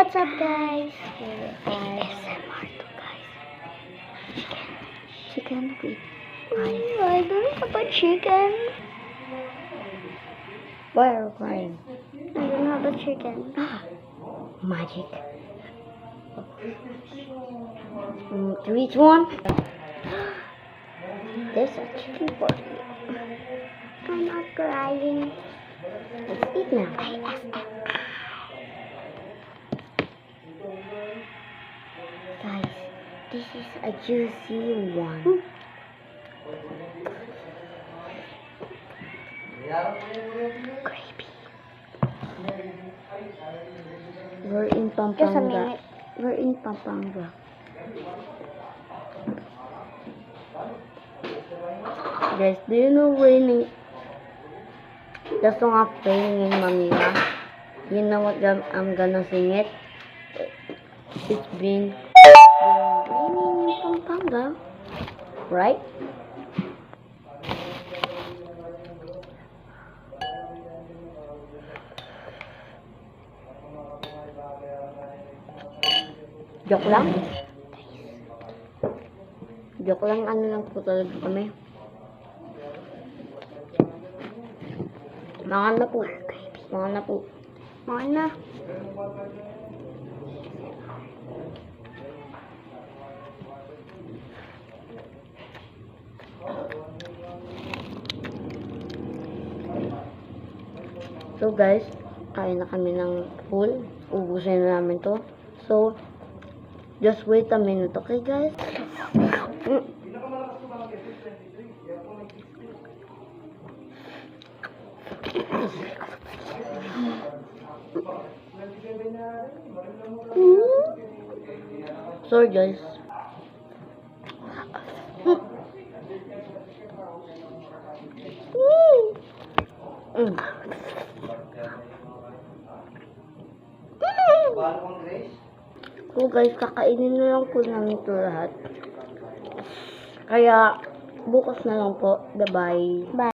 What's up, guys? ASMR to guys. Chicken with rice. I don't have a chicken. Why are you crying? I don't have a chicken. Magic. Which one? There's a chicken for you. I'm not crying. Let's eat now. Guys, this is a juicy one. Gravy. We're in Just a Pampanga. minute. We're in Pampanga. Guys, do you know raining? The song of Raining in Manila. You know what I'm gonna sing it? It's been raining in Pampanga, right? Joke lang. Joke lang, ano lang po talaga kami. Mga na po. Mga na po. Mga na. So guys, kain na kami ng full. Ubusin na namin to. So, just wait a minute, okay guys? Sorry guys. So guys, kakainin na lang po namin ito lahat. Kaya, bukas na lang po. Bye-bye. Bye.